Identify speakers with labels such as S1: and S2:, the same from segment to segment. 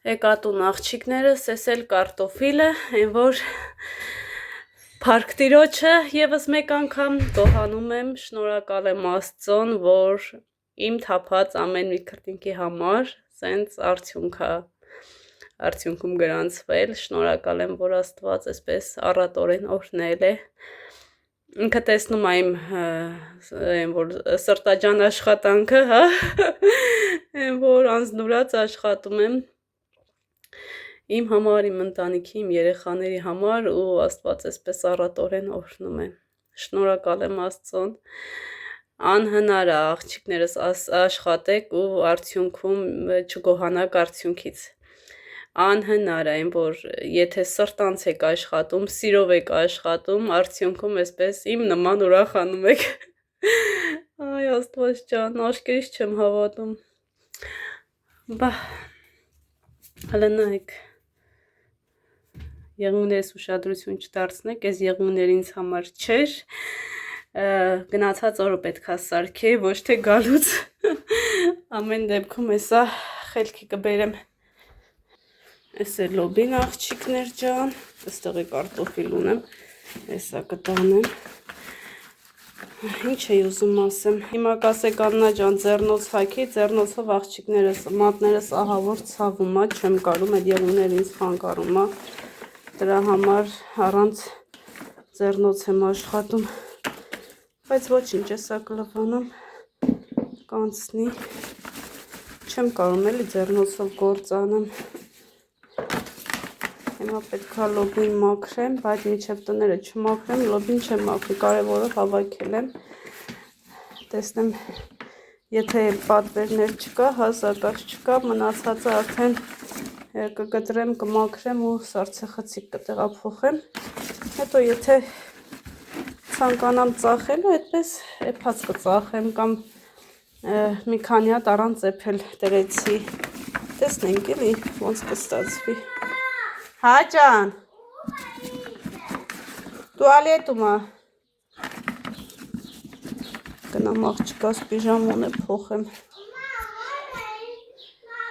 S1: Եկատուն աղջիկներս, ես էլ կարտոֆիլը, այն որ Փառք Տիրոջը եւս մեկ անգամ գոհանում եմ, շնորհակալ եմ Աստծուն, որ իմ թափած ամեն մի քրտինքի համար սենց արդյունքում գրանցվել, շնորհակալ եմ, որ Աստված այսպես առատորեն օրհնել է։ Ինքը տեսնում է իմ այն որ սրտաջան աշխատանքը, հա, այն որ անձնուրաց աշխատում եմ իմ համար, իմ ընտանիքի, իմ երեխաների համար ու Աստված այսպես առատորեն օրհնում է։ Շնորհակալ եմ Աստծուն։ Անհնար է աղջիկներս աշխատեք ու արդյունքում չգոհանաք արդյունքից։ Անհնար է, այն որ եթե սրտանց եք աշխատում, սիրով եք աշխատում, արդյունքում այսպես իմ նման ուրախանում եք։ Այ Աստված ջան, աշկերտից չեմ հավատում։ Բա հələ նայեք։ Եղունգներս ուշադրություն չդարձնեք, այս եղունգները ինձ համար չէր, գնացած օրը պետք է սարքեի, ոչ թե գալուց, ամեն դեպքում հեսա խելքի կբերեմ, ես է լոբին աղջիկներ ջան, այստեղ է կարտոֆիլ ունեմ, հեսա կտանեմ, ինչ է ուզում ասեմ, հիմա կասեք Աննա ջան ձեռնոց հագի, ձեռնոցով աղջիկներս, մատներս ահավոր ցավում է, չեմ կարում, այդ եղունգները ինձ խանգարում է, դրա համար առանց ձեռնոց եմ աշխատում, բայց ոչինչ էսա կլվանամ, կանցնի, չեմ կարում էլի ձեռնոցով գործ անեմ, հիմա պետք է լոբին մաքրեմ, բայց մինչև տները չմաքրեմ, լոբին չեմ մաքրի, կարևորը հավաքել եմ, տեսնեմ, եթե պատվերներ չկա, հասակած չկա, մնացածը արդեն կկտրեմ, կմաքրեմ ու սառցեխցիկ կտեղափոխեմ, հետո եթե ցանկանամ ծախելու, այդպես էփած կծախեմ կամ մի քանի հատ առանց էփել դրեցի, տեսնենք էլի ոնց կստացվի։ Հա ջան, տուալետում է, գնամ աղջկաս պիժամոն է փոխեմ,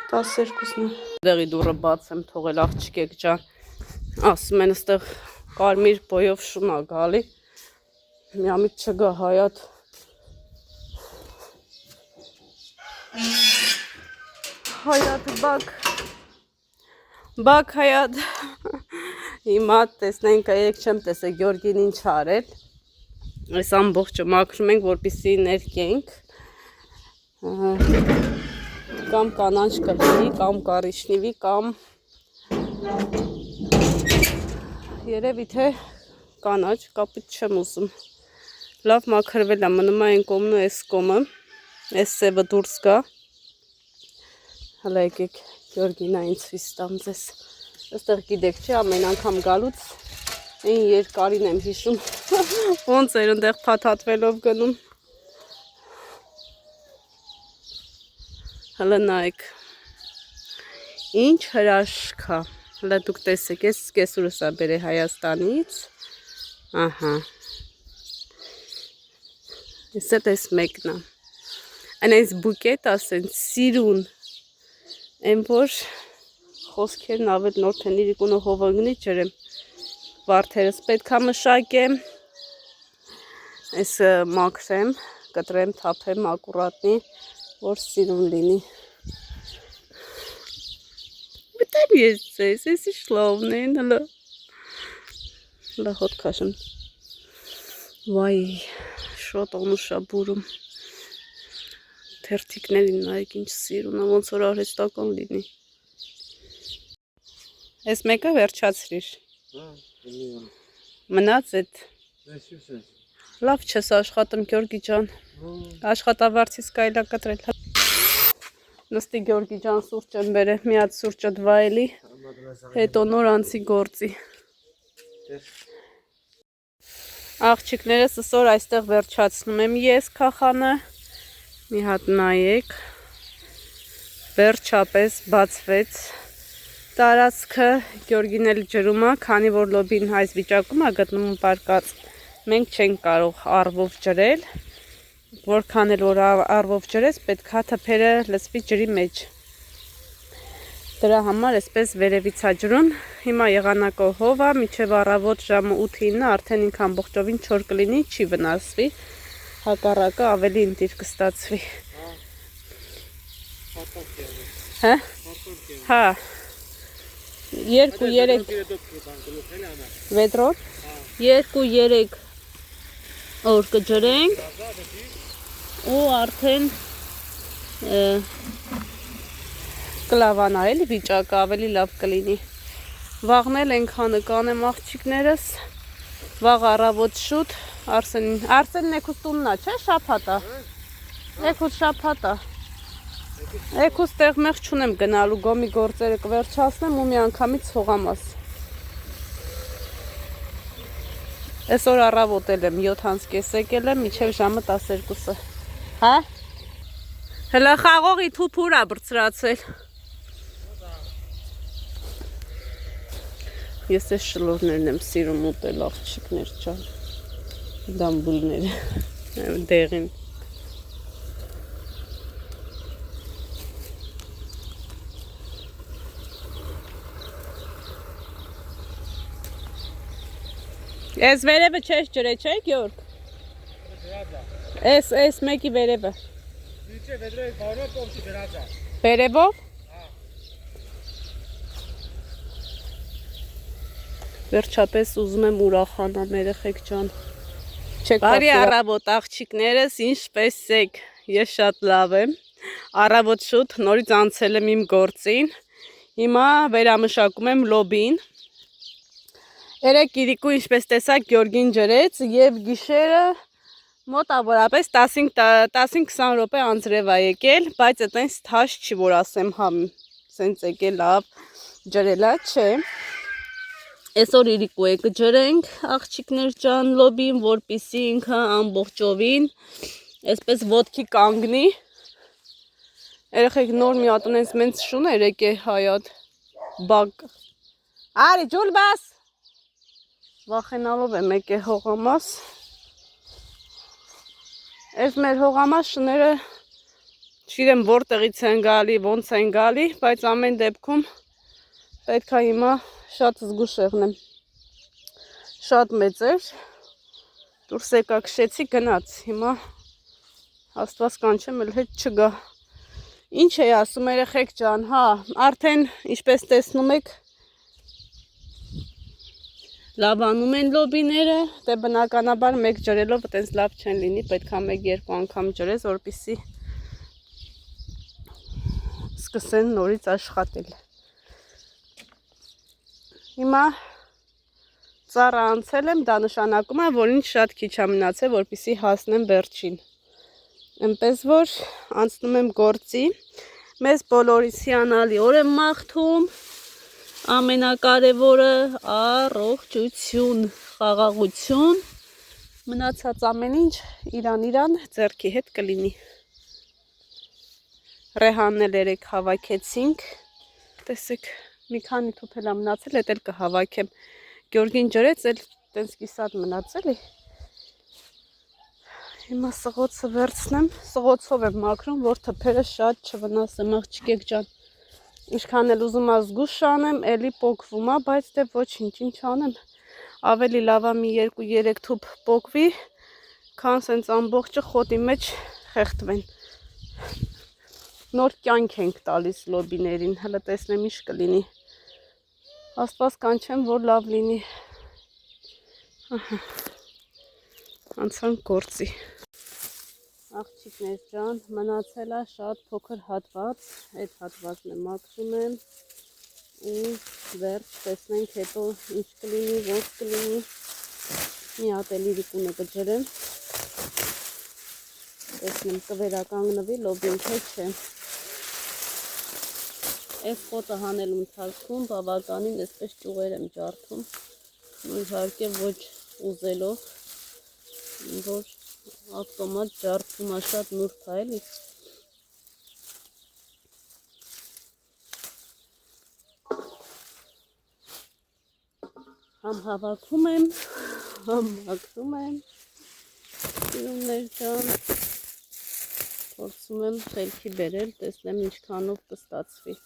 S1: 12-ն է, դեղի դուրը բաց եմ թողել աղջկեք ջան, ասում են ստեղ կարմիր բոյով շուն է գալի, միամիտ չգա հայատ, հայատ բակ հայատ, հիմա տեսնենք, երեք չեմ տեսել Գյորգին ինչ արել, այս ամբողջը մաքրում ենք, որպեսզի ներկենք, կամ կանանչ կլինի, կամ կարիճնիվի, կամ երևի թե կանաչ, կապիտ չեմ ուզում, լավ մաքրվել է, մնում է այն կոմն ու այս կոմը, այս սևը դուրս գա, հլա եկեք Գյորգինա ինձ ցույց տամ ձեզ, այստեղ գիտեք չէ, ամեն անգամ գալուց այն երկարին եմ հիշում, ոնց էր ընդեղ փաթաթվելով գնում, հլը նայեք, ինչ հրաշք է, հլը դուք տեսեք, ես կեսուրս է բերե Հայաստանից, ահա, ես էտ ես մեկն է, այն այս բուկետ ասեն, սիրուն, այն որ խոսքերն ավել նոր թեն իրիկունը հովանգնի ջրեմ, վարդերս պետք է մշակեմ, այս մաքրեմ, կտրեմ, թափեմ, ակուրատնի, որ սիրուն լինի, բտեմ ես ձեզ, ես ինչ լավն են, հլա հոտ կաշեմ, վայ, շոտ անուշա բուրում, թերթիկներին նայեք ինչ սիրուն, ոնց որ արհեստական լինի, ես մեկը վերջացրիր, մնաց էդ, լավ չես աշխատում Գյորգի ջան, աշխատավարձից կայլա կտրել, նստի Գյորգի ջան սուրճ եմ բերել, մի հատ սուրճը դվայելի, հետո նոր անցի գործի, աղջիկներս սօր այստեղ վերջացնում եմ ես քախանը, մի հատ նայեք, վերջապես բացվեց տարածքը, Գյորգին էլ ջրում է, քանի որ լոբին այս վիճակում է գտնում պարկած, մենք չենք կարող առվով ջրել, որքան էլ որ առվով ջրես, պետք է թփերը լցվի ջրի մեջ, Դրա համար այսպես վերևից է ջրում։ Հիմա եղանակով հով է, մինչև առավոտ ժամը 8-9 արդեն ինքը ամբողջովին չոր կլինի, չի վնասվի։ Հակառակը ավելի ընտիր կստացվի։ Հա։ Հա։ 2-3 վեդրոն 2-3 օր կջրենք ու արդեն կլավանա էլի վիճակը ավելի լավ կլինի։ Վաղնել ենքանը կանեմ աղջիկներս, վաղ առավոտ շուտ, Արսենն էքուս տուննա, չէ, շապատա, էքուս շապատա, էքուս տեղ մեղ չունեմ գնալու, գոմի գործերը կվերջացնեմ ու մի անգամից հողամաս։ Այսօր առավոտ եմ 7:30 եկել եմ, մինչև ժամը 12-ը, հա? Հլա խաղողի թուփուր ա բրծրացել։ Ես այս շլորներն եմ սիրում ուտել աղջիկներ ջան, դամբուլները, դեղին։ Ես վերևը չես ջրե, չէ Գյորգ։ Էս մեկի վերևը։ Վերևով։ Վերջապես ուզում եմ ուրախանամ երեխեք ջան։ Բարի առավոտ աղջիկներս, ինչպես եք, ես շատ լավ եմ։ Առավոտ շուտ նորից անցել եմ իմ գործին։ Հիմա վերամշակում եմ լոբին։ Երեկ Կիրիկու ինչպես տեսակ Գյորգին ջրեց եւ գիշերը մոտավորապես 15-20 րոպե անձրև է եկել, բայց այտենց թաշ չի որ ասեմ համ, սենց եկել լավ ջրելա, չէ։ Այսօր իրիկու է կջրենք աղջիկներ ջան լոբին, որպիսի ինքը ամբողջովին այսպես ոտքի կանգնի։ Երեխեք նոր մի հատ ունենց մենց շուներ եկե հայատ բակ։ Արի ջուլ բաս։ Վախենալով եմ եկե հողամաս։ Այս մեր հողամաս շները չգիտեմ որտեղից են գալի, ոնց են գալի, բայց ամեն դեպքում պետք է հիմա շատ զգուշ եղնեմ, շատ մեծ էր, դուրս եկա քշեցի գնաց, հիմա աստված կանչեմ էլ հետ չգա, ինչ է ասում երեխեք ջան, հա, արդեն ինչպես տեսնում եք, լավանում են լոբիները, դե բնականաբար մեկ ջրելով այտենց լավ չեն լինի, պետք է 1-2 անգամ ջրես, որպեսզի սկսեն նորից աշխատել։ Հիմա ծառը անցել եմ, դա նշանակում է, որ ինձ շատ քիչ է մնացել, որպեսզի հասնեմ վերջին։ Այնպես որ անցնում եմ գործի, մեզ բոլորիս հիանալի օր եմ մաղթում, ամենակարևորը առողջություն, խաղաղություն, մնացած ամեն ինչ իրան ձեռքի հետ կլինի։ Ռեհանն էլ երեք հավաքեցինք, տեսեք մի քանի թուփ էլ մնացել, էդ էլ կհավաքեմ։ Գյորգին ջրեց, էլ տենց կիսատ մնացել է։ Հիմա սղոցը վերցնեմ, սղոցով եմ մաքրում, որ թփերը շատ չվնասեմ աղջիկեք ջան։ Ինչքան էլ ուզում ա զգուշ անեմ, էլի պոկվում ա, բայց դե ոչինչ, ինչ անեմ։ Ավելի լավ ա մի 2-3 թուփ պոկվի, քան սենց ամբողջը խոտի մեջ խեղդվեն։ Նոր կյանք ենք տալիս լոբիներին, հələ տեսնեմ ինչ կլինի։ Աստված կանչեմ, որ լավ լինի։ Անցանք գործի։ Աղջիկներ ջան, մնացել է շատ փոքր հատված, այդ հատվածն եմ մաքրում եմ ու վերջ տեսնենք հետո ինչ կլինի, ոնց կլինի։ Մի հատ էլ իրիկունը կջրեմ։ Տեսնեմ կվերականգնվի լոբին թե չէ։ Այս խոտը հանելու ընթացքում բավականին այսպես ճյուղեր եմ ջարդում, իհարկե ոչ ուզելով, որ ավտոմատ ջարդում է շատ նուրբ է էլի։ Համ հավաքում եմ, համ մաքրում եմ, սիրուններ ջան, փորձում եմ խելքի բերել, տեսնեմ ինչքանով կստացվի։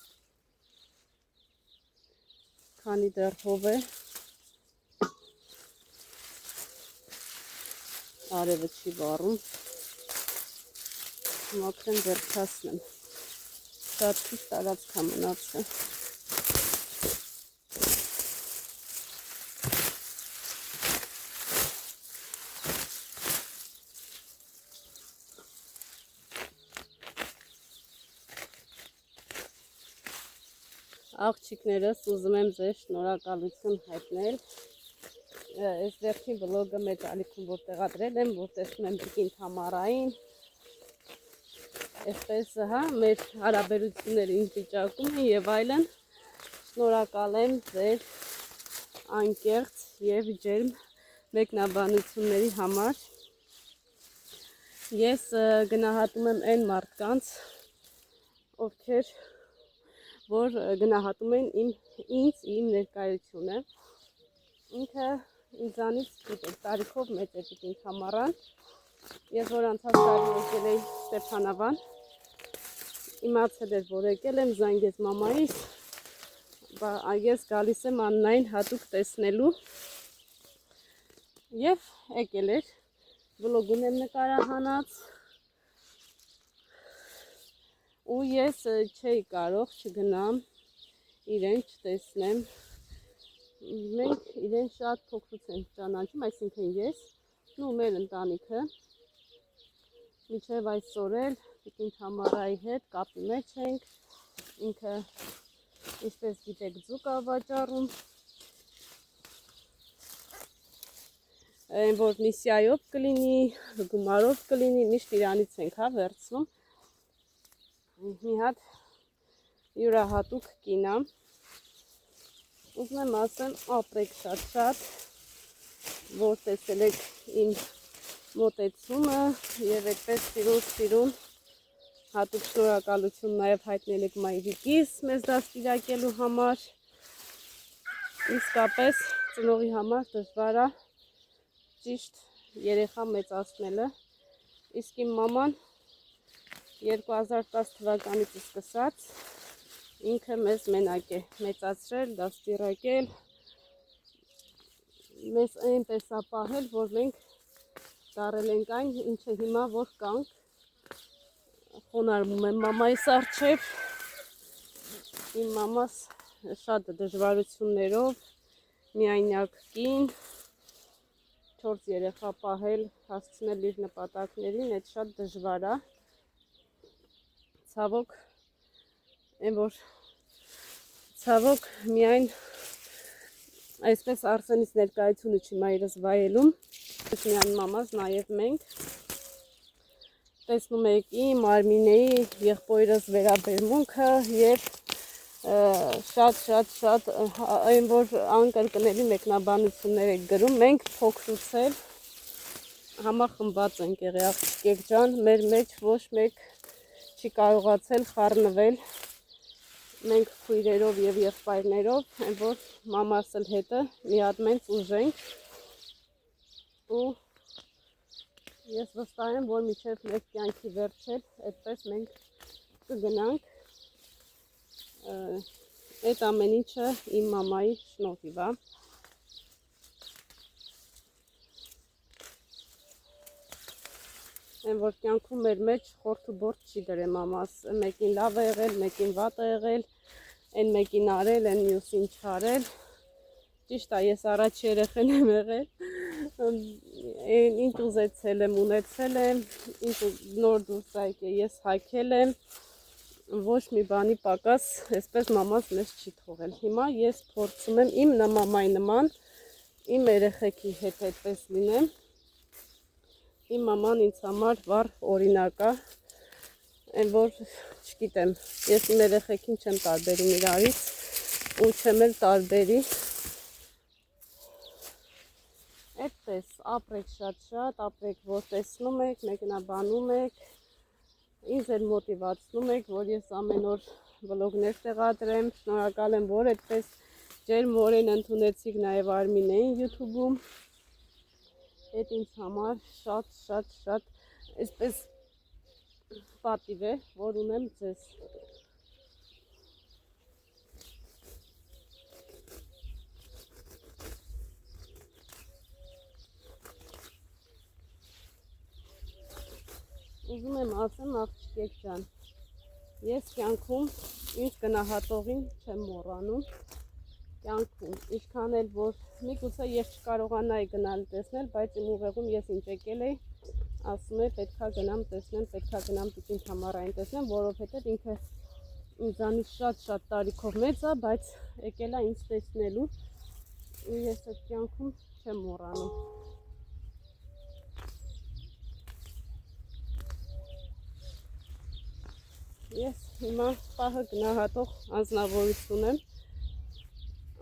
S1: քանի դեռ հով է, արևը չի վառում, մաքրեմ վերջացնեմ, շատ քիչ տարածք է մնացել։ Աղջիկներս ուզում եմ ձեզ շնորհակալություն հայտնել։ Այս վերջին վլոգը մեծ ալիքում որ տեղադրել եմ, որ տեսնում եմ Տիկին Թամարային, այսպես հա, մեր հարաբերությունները ինչ վիճակում են եւ այլն։ Շնորհակալ եմ ձեր անկեղծ եւ ջերմ մեկնաբանությունների համար։ Ես գնահատում եմ այն մարդկանց, ովքեր որ գնահատում են ինձ իմ ներկայությունը։ Ինքը ինձանից գիտեք տարիքով մեծ է Տիկին Թամարան։ Ես որ անցած տարի եկել էի Ստեփանավան, իմացել էր որ եկել եմ, զանգեց մամայիս, ես գալիս եմ Աննային հատուկ տեսնելու եւ եկել էր, վլոգ ունեմ նկարահանած ու ես չէի կարող չգնամ իրեն չտեսնեմ։ Մենք իրեն շատ փոքրուց ենք ճանաչում, այսինքն ես ու մեր ընտանիքը մինչև այսօր էլ Տիկին Թամարայի հետ կապի մեջ ենք, ինքը ինչպես գիտեք ձուկ է վաճառում, այն որ միսիայով կլինի, գումարով կլինի, միշտ իրանից ենք հա վերցնում։ Մի հատ յուրահատուկ կին է, ուզում եմ ասեմ ապրեք շատ, որ տեսել եք իմ մոտեցումը եւ այդպես սիրուն հատուկ շնորհակալություն նաեւ հայտնել եք մայրիկիս մեզ դաստիարակելու համար։ Իսկապես ծնողի համար դժվար է ճիշտ երեխա մեծացնելը, իսկ իմ մաման 2010 թվականից սկսած ինքը մեզ մենակ է մեծացրել, դաստիարակել, մեզ այնպես է պահել, որ մենք դարել ենք այն, ինչը հիմա որ կանք, խոնարհվում եմ մամայիս առջև, իմ մամաս շատ դժվարություններով, միայնակ կին, 4 երեխա պահել, հասցնել իր նպատակներին, այդ շատ դժվար է։ Ցավոք միայն այսպես Արսենից ներկայությունը չի մայրս վայելում, միայն մամաս, նաև մենք տեսնում եք իմ Արմինեի եղբորս վերաբերմունքը եւ շատ այն որ անկրկնելի մեկնաբանություններ եք գրում, մենք փոքրուց էլ համախմբված ենք եղել աղջիկ ջան, մեր մեջ ոչ մեկ չի կարողացել խառնվել, մենք քույրերով եւ եղբայրներով, այն որ մամաս էլ հետը միատմենց ուժենք ու ես վստահ եմ, որ մինչև մեր կյանքի վերջել այդպես մենք կգնանք, այդ ամեն ինչը իմ մամայի շնորհիվ է։ Այն որ կյանքում մեր մեջ խորթ ու բորթ չի դրել մամաս, մեկին լավ է եղել, մեկին վատ է եղել, այն մեկին արել, այն մյուսին չարել։ Ճիշտ է, ես առաջ երեխան եմ եղել, ինչ ուզեցել եմ, ունեցել եմ, ինչ նոր դուրս է եկել, ես հագել եմ, ոչ մի բանի պակաս, այսպես մամաս մեզ չի թողել։ Հիմա ես փորձում եմ իմ մամայի նման, իմ երեխեքի հետ այդպես լինեմ։ Իմ մաման ինձ համար վառ օրինակ է, այն որ չգիտեմ, ես իմ երեխեքին չեմ տարբերում իրարից ու չեմ էլ տարբերի։ Այդպես ապրեք շատ, ապրեք որ տեսնում եք, մեկնաբանում եք, ինձ էլ մոտիվացնում եք, որ ես ամեն օր վլոգներ տեղադրեմ, շնորհակալ եմ, որ այդպես ջերմորեն ընդունեցիք նաև Արմինեին YouTube-ում։ Այդ ինձ համար շատ այսպես պատիվ է, որ ունեմ ձեզ։ ուզում եմ ասեմ աղջիկեք ջան, ես կյանքում ինձ գնահատողին չեմ մոռանում, կյանքում, ինչքան էլ որ միգուցե ես չկարողանայի գնալ տեսնել, բայց իմ ուղեղում ես ինչ եկել էի, ասում եմ պետքա գնամ տեսնեմ, պետքա գնամ տիկին Թամարային տեսնեմ, որովհետև ինքը ինձանից շատ տարիքով մեծ է, բայց եկել է ինձ տեսնելու ու ես այդ կյանքում չեմ մոռանում։ Ես հիմա պահը գնահատող անձնավորություն եմ,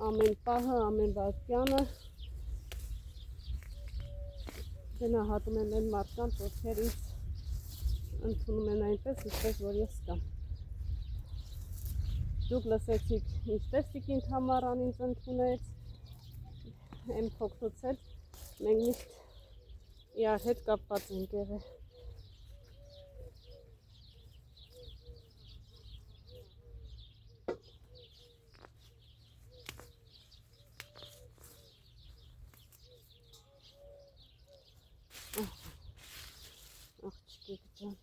S1: ամեն պահը, ամեն վայրկյանը գնահատում եմ այն մարդկանց, ովքեր ինձ ընդունում են այնպես, ինչպես որ ես կամ։ Դուք լսեցիք ինչպես տիկին Թամարան ինձ ընդունեց, եմ փոքրուց էլ մենք միշտ իրար հետ կապված ենք եղել։ Աղջիկեք ջան,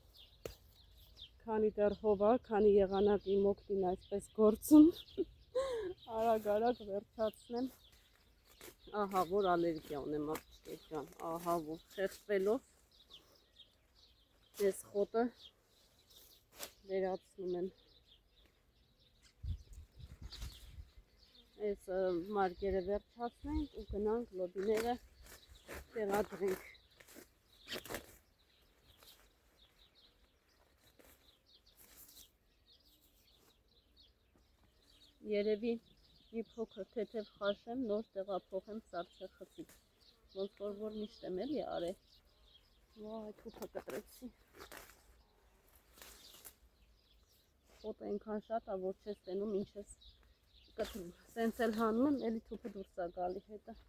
S1: քանի դեռ հովա, քանի եղանակ իմ օգտին այսպես գործում, արագ վերջացնեմ, ահա որ ալերգիա ունեմ աղջիկեք ջան, ահա որ խեղդվելով ես խոտը վերացնում եմ, այս մարգերը վերջացնենք ու գնանք լոբիները տեղադրենք։ Երևի մի փոքր թեթև խաշեմ, նոր տեղափոխեմ սառցե խցիկ, ոնց որ միշտ եմ էլի արել, վայ թուփը կտրեցի, խոտը այնքան շատ ա, որ չես տենում ինչ ես կտրում, սենց էլ հանում եմ, էլի թուփը դուրս ա գալի հետը։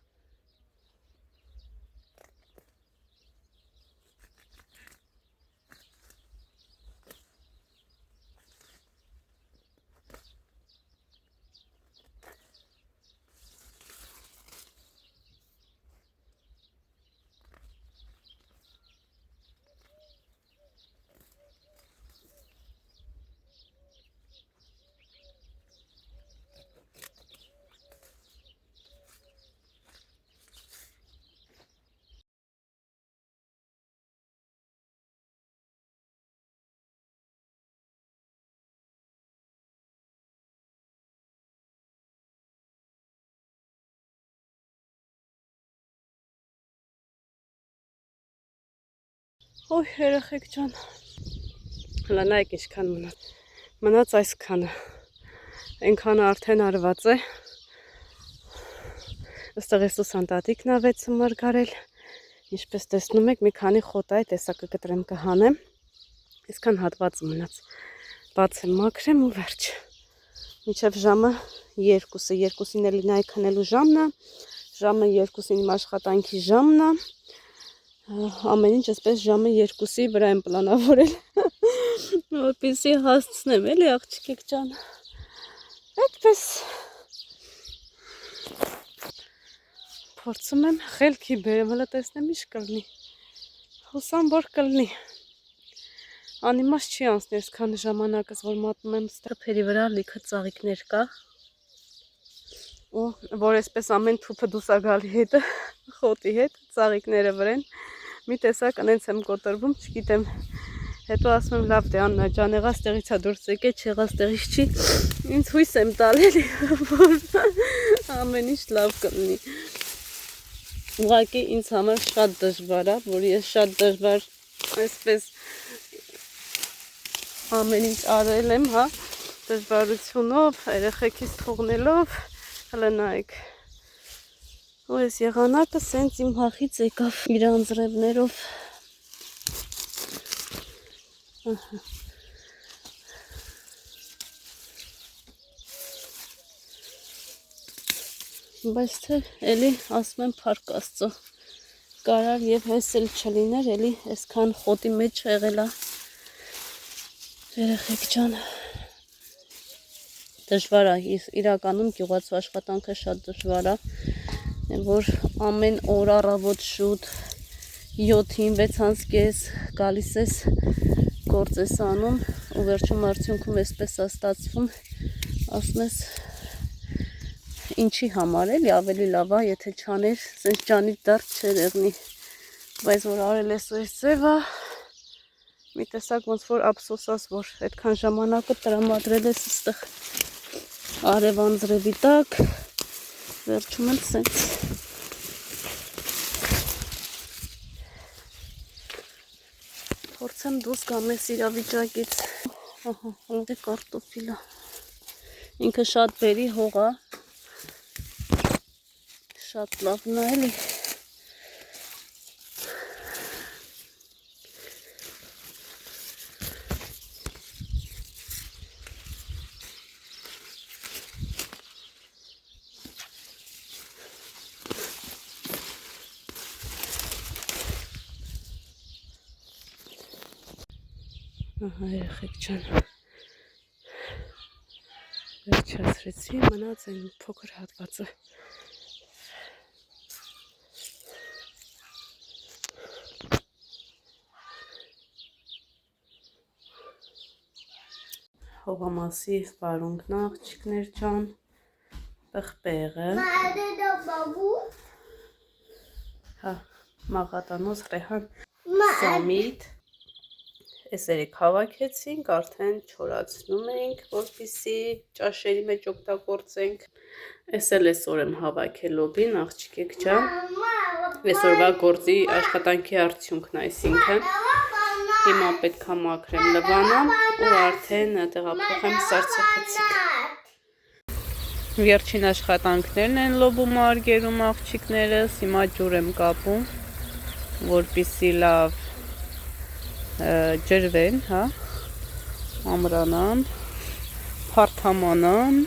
S1: Ոյ երեխեք ջան, հլա նայեք ինչքան մնաց այսքանը, այնքանը արդեն արված է, ըստեղ ես ուսանտատիկն ավեցը մարգարել, ինչպես տեսնում եք մի քանի խոտա է տեսակը կտրեմ կհանեմ, այսքան հատված մնաց, բաց եմ մաքրեմ ու վերջ, մինչև ժամը 2-ը, 2-ին էլի նայ քնելու ժամն է, ժամը 2-ին իմ աշխատանքի ժամն է, ամեն ինչ այսպես ժամը 2-ի վրա եմ պլանավորել, որպեսզի հասցնեմ, էլի աղջիկեք ջան, այդպես փորձում եմ խելքի բերեմ, հլը տեսնեմ ինչ կլնի, հուսամ որ կլնի, անիմաստ չի անցնի այսքան ժամանակս, որ մատնում եմ ստրփերի վրա լիքը ծաղիկներ կա, ու որ այսպես ամեն թուփը դուս ա գալի հետը, խոտի հետ, ծաղիկները վրեն, մի տեսակ անենց եմ կոտրվում, չգիտեմ, հետո ասում եմ լավ դե Աննա ջան, եղած տեղից ա դուրս եկե, չեղած տեղից չի, ինձ հույս եմ տալ էլի, որ ամեն ինչ լավ կլինի, ուղղակի ինձ համար շատ դժվար ա, որ ես շատ դժվար այսպես ամեն ինչ արել եմ, հա, դժվարությունով, երեխեքից թողնելով, հլը նայեք, ու ես եղանակը սենց իմ հախից եկավ իր անձրևներով, բայց թե էլի ասում եմ փառք Աստծո, կարար եւ հես էլ չլիներ, էլի այսքան խոտի մեջ եղել ա, երեխեք ջան, դժվար ա, իրականում գյուղացու աշխատանքը շատ դժվար ա, որ ամեն օր առավոտ շուտ 7-ին 6-ից կես գալիս ես գործ ես անում ու վերջում արդյունքում էսպես է ստացվում, ասում ես ինչի համար էլի ավելի լավ է, եթե չաներ, սենց ջանիդ դարձ չէր եղնի, բայց որ արել ես այս ձևը, մի տեսակ ոնց որ ափսոսաս, որ այդքան ժամանակը տրամադրել ես ստեղ արև անձրևի տակ, վերջում էլ սենց փորձեմ դուրս գամ ես իրավիճակից, դե կարտոֆիլը, ինքը շատ բերի հող է, շատ լավն է էլի, ահա երեխեք ջան, վերջացրեցի, մնաց այն փոքր հատվածը, հողամասի վարունգն աղջիկներ ջան, պղպեղը, հա, մաղատանոց ռեհան, սամիտ, Այս երեք հավաքեցինք, արդեն չորացնում ենք, որպեսզի ճաշերի մեջ օգտագործենք։ Այս էլ այսօր եմ հավաքել լոբին, աղջիկեք ջան։ Այսօրվա գործի աշխատանքի արդյունքն այսինքն։ Հիմա պետք է մաքրեմ լվանամ ու արդեն տեղափոխեմ սառցախցիկ։ Վերջին աշխատանքներն են լոբում արգերում աղջիկներս, հիմա ջուր եմ կապում, որպեսզի լավ ջրվեն, հա, ամրանան, փարթամանան,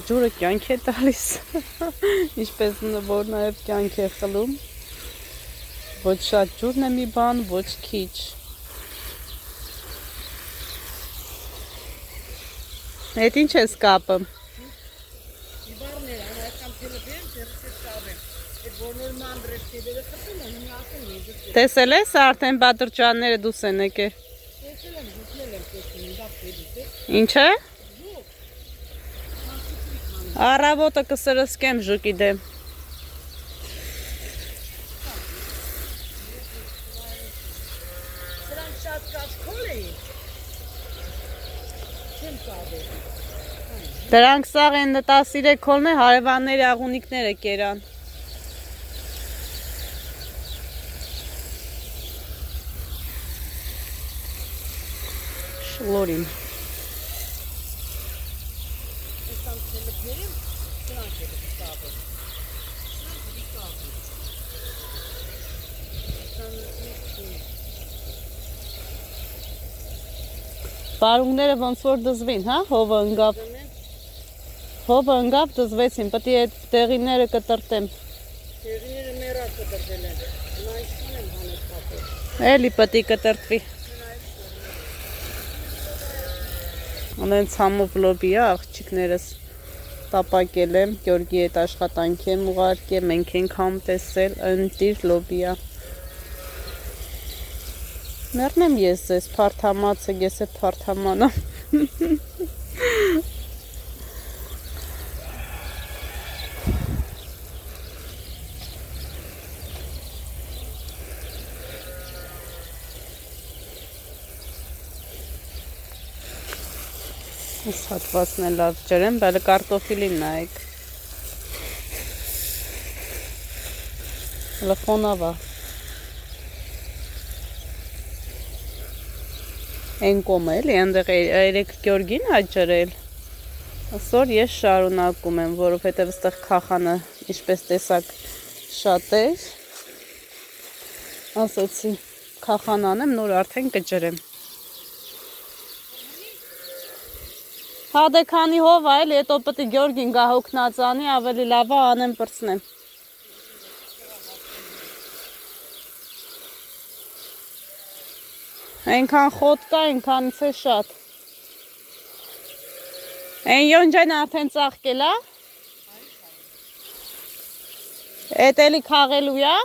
S1: ջուրը կյանք է տալիս, ինչպես որ նաև կյանք է խլում, ոչ շատ ջուրն է մի բան, ոչ քիչ։ Այդ ինչ ես կապում։ Տեսել ես արդեն բադրջանները դուս են եկել։ Ինչ է։ Առավոտը կսրսկեմ ժուկի դեմ։ Սրանք շատ կաշքոլ էին։ Չեմ կաբել։ Դրանք սաղ են 13 քոլն է, հարևանների աղունիկները կերան։ Շլորին։ Բարունգները ոնց որ դզվին, հա, հովը ընգավ։ Հովը ընգավ դզվեցին, պետք է այդ տեղիները կտրտեմ։ Տեղիները մեռած կտրտել են, նայսքան եմ հանեց կապել։ Էլի պետք է կտրտվի։ Անենց համով լոբի է, աղջիկներս տապակել եմ, Գյորգի հետ աշխատանք եմ ուղարկել, մենք ենք համ տեսել, ընտիր լոբի է։ Մեռնեմ ես ես, փարթամացը, ես է փարթամանամ։ Այս հատվածն է լավ ջրեմ, բալը կարտոֆիլին նայեք։ Լխոնավա։ Են կոմը էլի, այնտեղ երեք Գյորգին ա ջրել։ Այսօր ես շարունակում եմ, որովհետև այստեղ քախանը ինչպես տեսակ շատ էր։ Ասացի քախան անեմ, նոր արդեն կջրեմ։ Հա դե քանի հով է էլի, հետո պետք է Գյորգին գա հոգնած անի, ավելի լավ է անեմ պրծնեմ։ Այնքան խոտ կա, այնքան է շատ։ Այն յոնջան արդեն ծաղկել է։ Էդ էլի քաղելու է։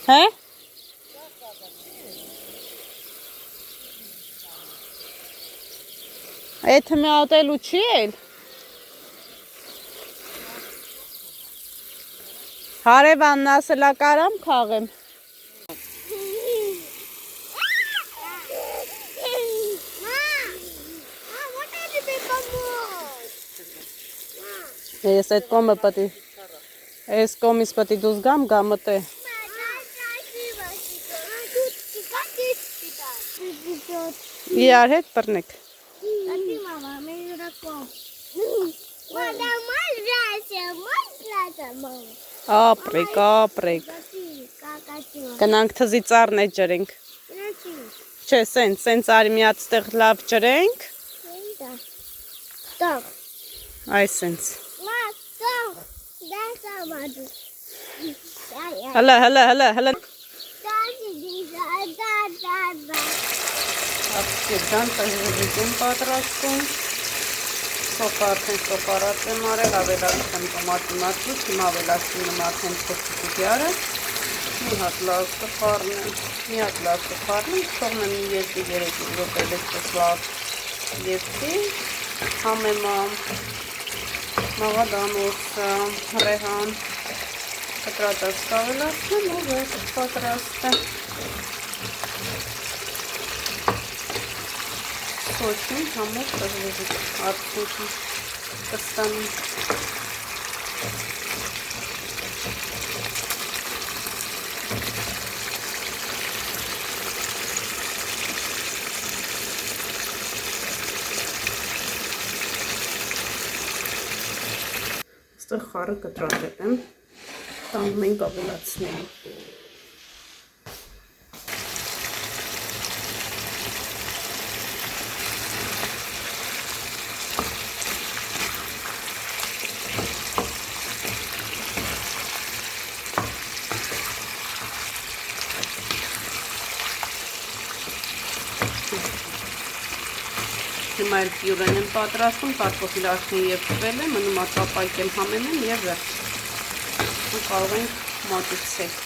S1: Հե։ Էդ մի ատելու չի էլ։ Հարևանն ասելա կարամ քաղեմ։ Ես այդ կոմը պատի, այս կոմից պատի դուզ գամ մտե։ Իար հետ պրնեք։ Ապրեք։ Կնանք թզի ծառն է ջրենք։ Չէ, սենց արի միատ ստեղ լավ ջրենք։ Այս սենց։ Հլը։ Աղջիկան տժվիտ եմ պատրաստում, սոպարդեն սոպարած եմ արել, ավելացում տոմատի մածուց, հիմա ավելացում եմ արդեն փոքրիկյարը, մի հատ լավ կխառնեմ, թողնեմ 2-3 րոպե լեզվս լավ եփի, համեմ մաղադանոցը, ռեհան, կտրատած կավելացնեմ ու վեր պատրաստեմ։ Սոչին համով տժվիտ արդյունքին կստանում։ Ստեղ խառը կտրատել եմ, տանում ենք ավելացնելու։ Հիմա էլ պյուրեն եմ պատրաստում, կարտոֆիլ արդեն եփվել է, մնում ածապայք եմ համենում և վերջ։ Կարող ենք մատուցել։